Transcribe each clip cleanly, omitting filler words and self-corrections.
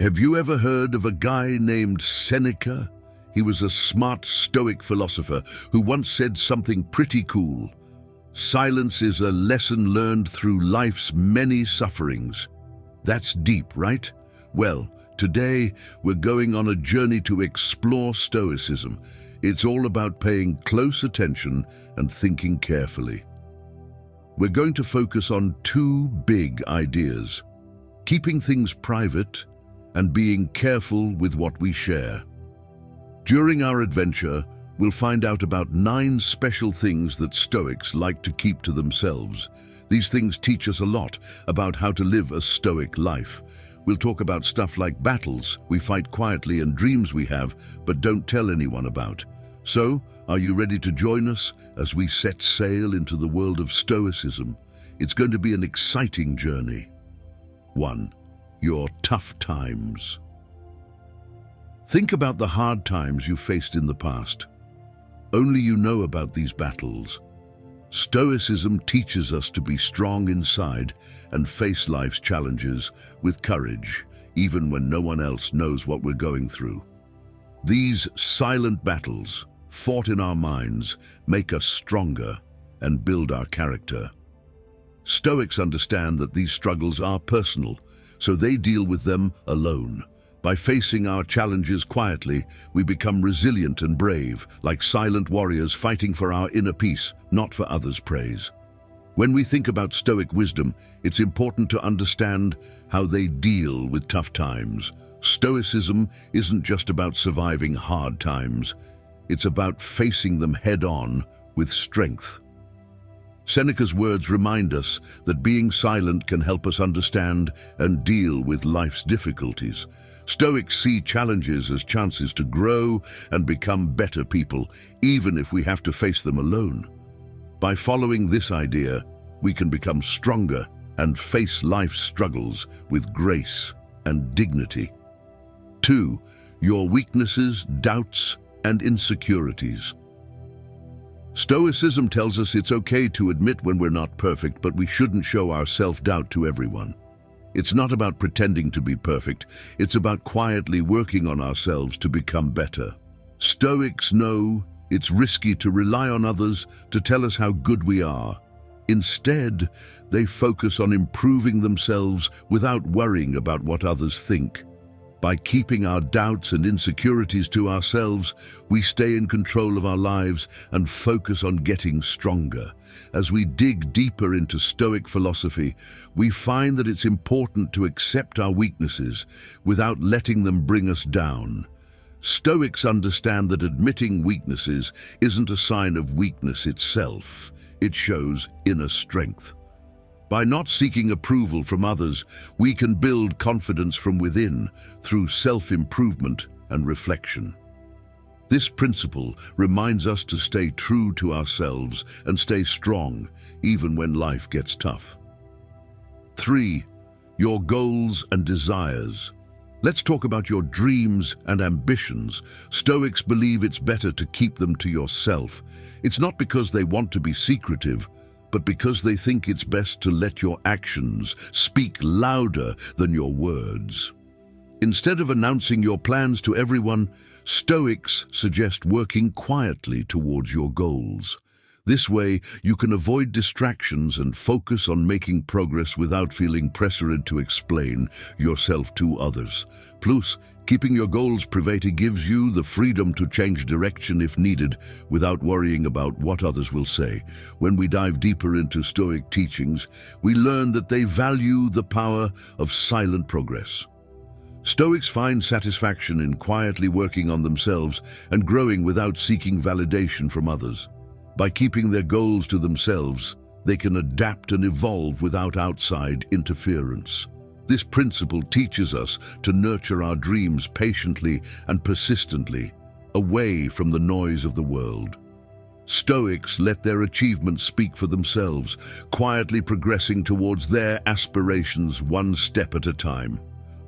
Have you ever heard of a guy named Seneca? He was a smart Stoic philosopher who once said something pretty cool. Silence is a lesson learned through life's many sufferings. That's deep, right? Well, today we're going on a journey to explore Stoicism. It's all about paying close attention and thinking carefully. We're going to focus on two big ideas: keeping things private and being careful with what we share. During our adventure, we'll find out about 9 special things that Stoics like to keep to themselves. These things teach us a lot about how to live a Stoic life. We'll talk about stuff like battles we fight quietly and dreams we have but don't tell anyone about. So, are you ready to join us as we set sail into the world of Stoicism? It's going to be an exciting journey. 1. Your tough times. Think about the hard times you faced in the past. Only you know about these battles. Stoicism teaches us to be strong inside and face life's challenges with courage, even when no one else knows what we're going through. These silent battles, fought in our minds, make us stronger and build our character. Stoics understand that these struggles are personal, so they deal with them alone. By facing our challenges quietly, we become resilient and brave, like silent warriors fighting for our inner peace, not for others' praise. When we think about Stoic wisdom, it's important to understand how they deal with tough times. Stoicism isn't just about surviving hard times. It's about facing them head-on with strength. Seneca's words remind us that being silent can help us understand and deal with life's difficulties. Stoics see challenges as chances to grow and become better people, even if we have to face them alone. By following this idea, we can become stronger and face life's struggles with grace and dignity. 2. Your weaknesses, doubts, and insecurities. Stoicism tells us it's okay to admit when we're not perfect, but we shouldn't show our self-doubt to everyone. It's not about pretending to be perfect, it's about quietly working on ourselves to become better. Stoics know it's risky to rely on others to tell us how good we are. Instead, they focus on improving themselves without worrying about what others think. By keeping our doubts and insecurities to ourselves, we stay in control of our lives and focus on getting stronger. As we dig deeper into Stoic philosophy, we find that it's important to accept our weaknesses without letting them bring us down. Stoics understand that admitting weaknesses isn't a sign of weakness itself. It shows inner strength. By not seeking approval from others, we can build confidence from within through self-improvement and reflection. This principle reminds us to stay true to ourselves and stay strong, even when life gets tough. 3. Your goals and desires. Let's talk about your dreams and ambitions. Stoics believe it's better to keep them to yourself. It's not because they want to be secretive, but because they think it's best to let your actions speak louder than your words. Instead of announcing your plans to everyone, Stoics suggest working quietly towards your goals. This way, you can avoid distractions and focus on making progress without feeling pressured to explain yourself to others. Plus, keeping your goals private gives you the freedom to change direction if needed without worrying about what others will say. When we dive deeper into Stoic teachings, we learn that they value the power of silent progress. Stoics find satisfaction in quietly working on themselves and growing without seeking validation from others. By keeping their goals to themselves, they can adapt and evolve without outside interference. This principle teaches us to nurture our dreams patiently and persistently, away from the noise of the world. Stoics let their achievements speak for themselves, quietly progressing towards their aspirations one step at a time.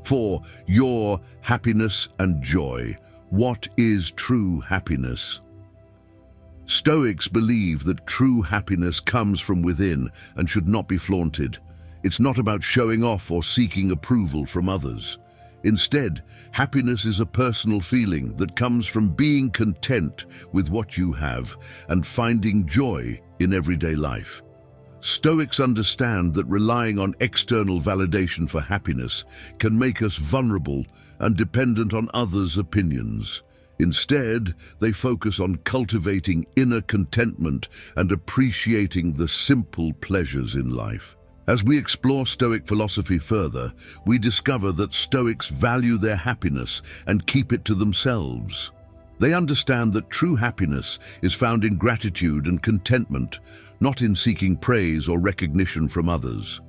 4. Your happiness and joy. What is true happiness? Stoics believe that true happiness comes from within and should not be flaunted. It's not about showing off or seeking approval from others. Instead, happiness is a personal feeling that comes from being content with what you have and finding joy in everyday life. Stoics understand that relying on external validation for happiness can make us vulnerable and dependent on others' opinions. Instead, they focus on cultivating inner contentment and appreciating the simple pleasures in life. As we explore Stoic philosophy further, we discover that Stoics value their happiness and keep it to themselves. They understand that true happiness is found in gratitude and contentment, not in seeking praise or recognition from others.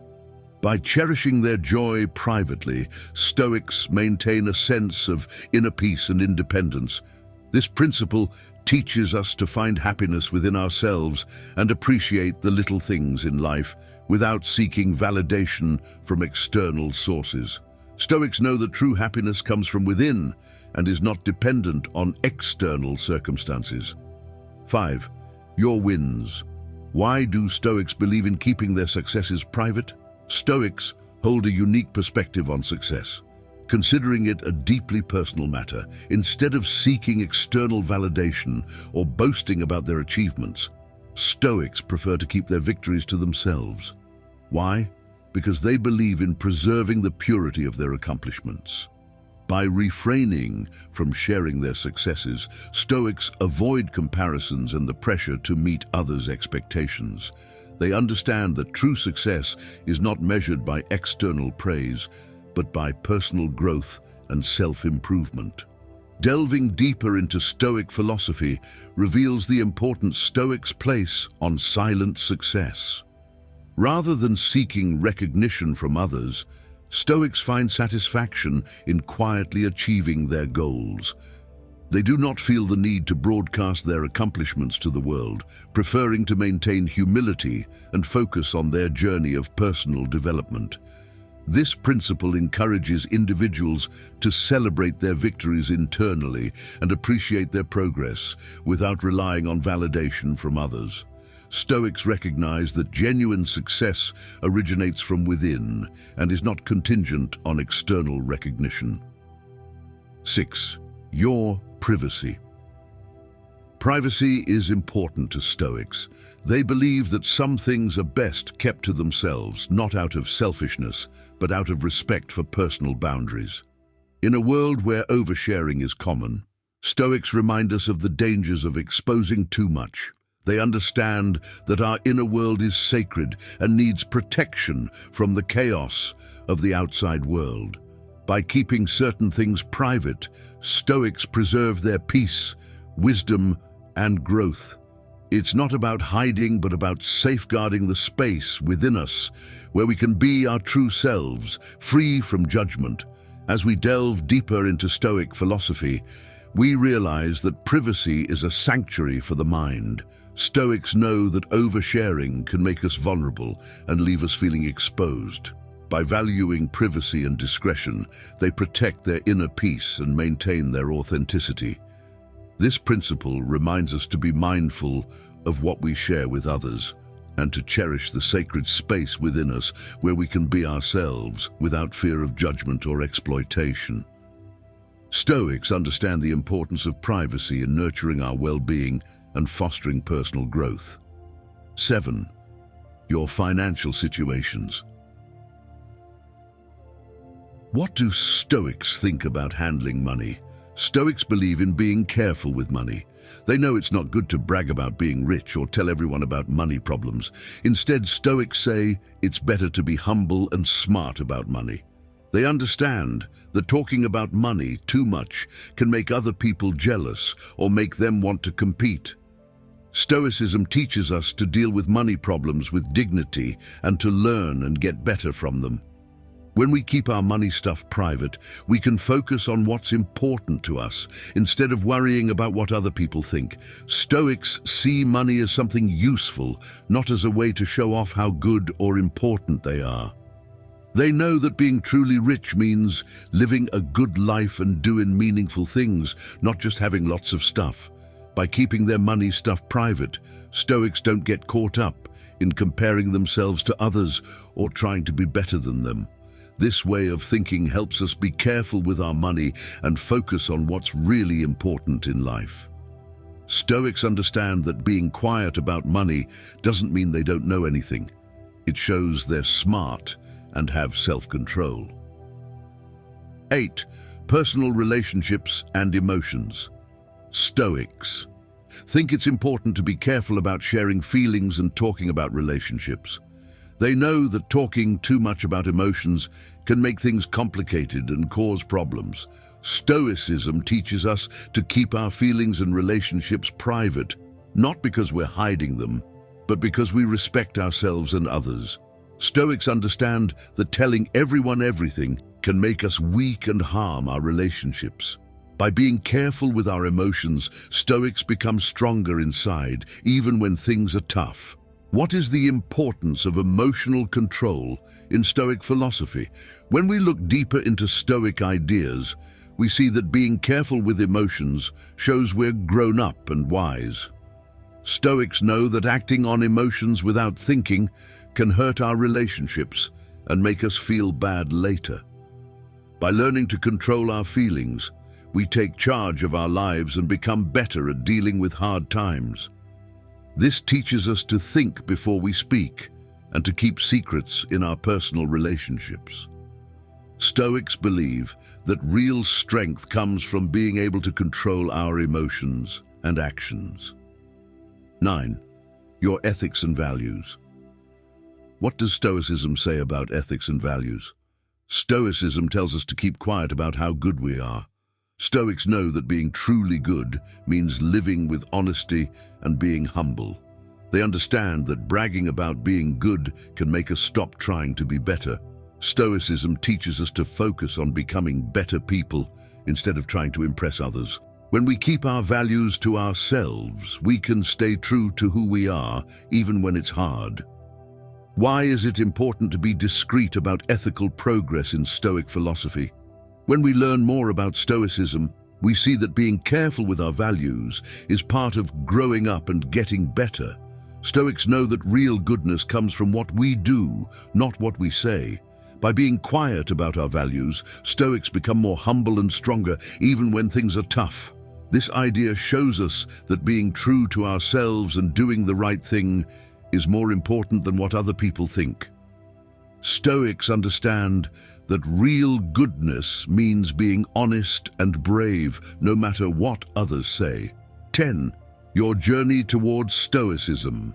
By cherishing their joy privately, Stoics maintain a sense of inner peace and independence. This principle teaches us to find happiness within ourselves and appreciate the little things in life without seeking validation from external sources. Stoics know that true happiness comes from within and is not dependent on external circumstances. 5. Your wins. Why do Stoics believe in keeping their successes private? Stoics hold a unique perspective on success, considering it a deeply personal matter. Instead of seeking external validation or boasting about their achievements, Stoics prefer to keep their victories to themselves. Why? Because they believe in preserving the purity of their accomplishments. By refraining from sharing their successes, Stoics avoid comparisons and the pressure to meet others' expectations. They understand that true success is not measured by external praise, but by personal growth and self-improvement. Delving deeper into Stoic philosophy reveals the importance Stoics place on silent success. Rather than seeking recognition from others, Stoics find satisfaction in quietly achieving their goals. They do not feel the need to broadcast their accomplishments to the world, preferring to maintain humility and focus on their journey of personal development. This principle encourages individuals to celebrate their victories internally and appreciate their progress without relying on validation from others. Stoics recognize that genuine success originates from within and is not contingent on external recognition. 6. Your privacy. Privacy is important to Stoics. They believe that some things are best kept to themselves, not out of selfishness, but out of respect for personal boundaries. In a world where oversharing is common, Stoics remind us of the dangers of exposing too much. They understand that our inner world is sacred and needs protection from the chaos of the outside world. By keeping certain things private, Stoics preserve their peace, wisdom, and growth. It's not about hiding, but about safeguarding the space within us where we can be our true selves, free from judgment. As we delve deeper into Stoic philosophy, we realize that privacy is a sanctuary for the mind. Stoics know that oversharing can make us vulnerable and leave us feeling exposed. By valuing privacy and discretion, they protect their inner peace and maintain their authenticity. This principle reminds us to be mindful of what we share with others and to cherish the sacred space within us where we can be ourselves without fear of judgment or exploitation. Stoics understand the importance of privacy in nurturing our well-being and fostering personal growth. 7. Your financial situations. What do Stoics think about handling money? Stoics believe in being careful with money. They know it's not good to brag about being rich or tell everyone about money problems. Instead, Stoics say it's better to be humble and smart about money. They understand that talking about money too much can make other people jealous or make them want to compete. Stoicism teaches us to deal with money problems with dignity and to learn and get better from them. When we keep our money stuff private, we can focus on what's important to us instead of worrying about what other people think. Stoics see money as something useful, not as a way to show off how good or important they are. They know that being truly rich means living a good life and doing meaningful things, not just having lots of stuff. By keeping their money stuff private, Stoics don't get caught up in comparing themselves to others or trying to be better than them. This way of thinking helps us be careful with our money and focus on what's really important in life. Stoics understand that being quiet about money doesn't mean they don't know anything. It shows they're smart and have self-control. 8. Personal relationships and emotions. Stoics think it's important to be careful about sharing feelings and talking about relationships. They know that talking too much about emotions can make things complicated and cause problems. Stoicism teaches us to keep our feelings and relationships private, not because we're hiding them, but because we respect ourselves and others. Stoics understand that telling everyone everything can make us weak and harm our relationships. By being careful with our emotions, Stoics become stronger inside, even when things are tough. What is the importance of emotional control in Stoic philosophy? When we look deeper into Stoic ideas, we see that being careful with emotions shows we're grown up and wise. Stoics know that acting on emotions without thinking can hurt our relationships and make us feel bad later. By learning to control our feelings, we take charge of our lives and become better at dealing with hard times. This teaches us to think before we speak and to keep secrets in our personal relationships. Stoics believe that real strength comes from being able to control our emotions and actions. 9. Your ethics and values. What does Stoicism say about ethics and values? Stoicism tells us to keep quiet about how good we are. Stoics know that being truly good means living with honesty and being humble. They understand that bragging about being good can make us stop trying to be better. Stoicism teaches us to focus on becoming better people instead of trying to impress others. When we keep our values to ourselves, we can stay true to who we are, even when it's hard. Why is it important to be discreet about ethical progress in Stoic philosophy? When we learn more about Stoicism, we see that being careful with our values is part of growing up and getting better. Stoics know that real goodness comes from what we do, not what we say. By being quiet about our values, Stoics become more humble and stronger, even when things are tough. This idea shows us that being true to ourselves and doing the right thing is more important than what other people think. Stoics understand that real goodness means being honest and brave, no matter what others say. 10. Your journey towards Stoicism.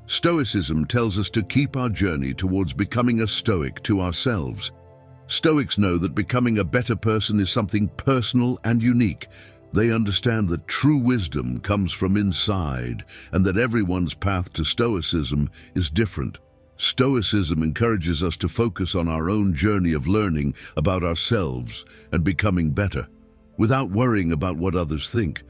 Stoicism tells us to keep our journey towards becoming a Stoic to ourselves. Stoics know that becoming a better person is something personal and unique. They understand that true wisdom comes from inside and that everyone's path to Stoicism is different. Stoicism encourages us to focus on our own journey of learning about ourselves and becoming better, without worrying about what others think.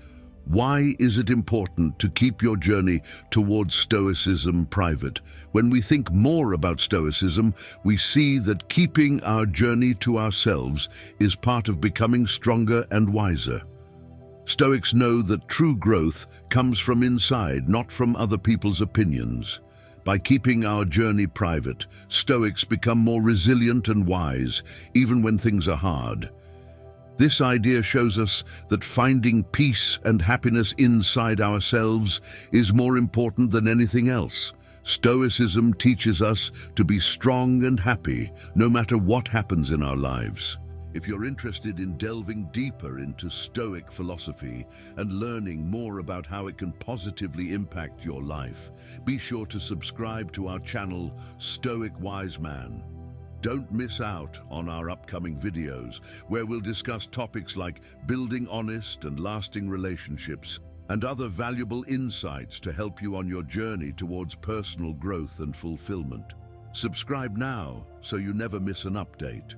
Why is it important to keep your journey towards Stoicism private? When we think more about Stoicism, we see that keeping our journey to ourselves is part of becoming stronger and wiser. Stoics know that true growth comes from inside, not from other people's opinions. By keeping our journey private, Stoics become more resilient and wise, even when things are hard. This idea shows us that finding peace and happiness inside ourselves is more important than anything else. Stoicism teaches us to be strong and happy, no matter what happens in our lives. If you're interested in delving deeper into Stoic philosophy and learning more about how it can positively impact your life, be sure to subscribe to our channel, Stoic Wise Man. Don't miss out on our upcoming videos, where we'll discuss topics like building honest and lasting relationships and other valuable insights to help you on your journey towards personal growth and fulfillment. Subscribe now so you never miss an update.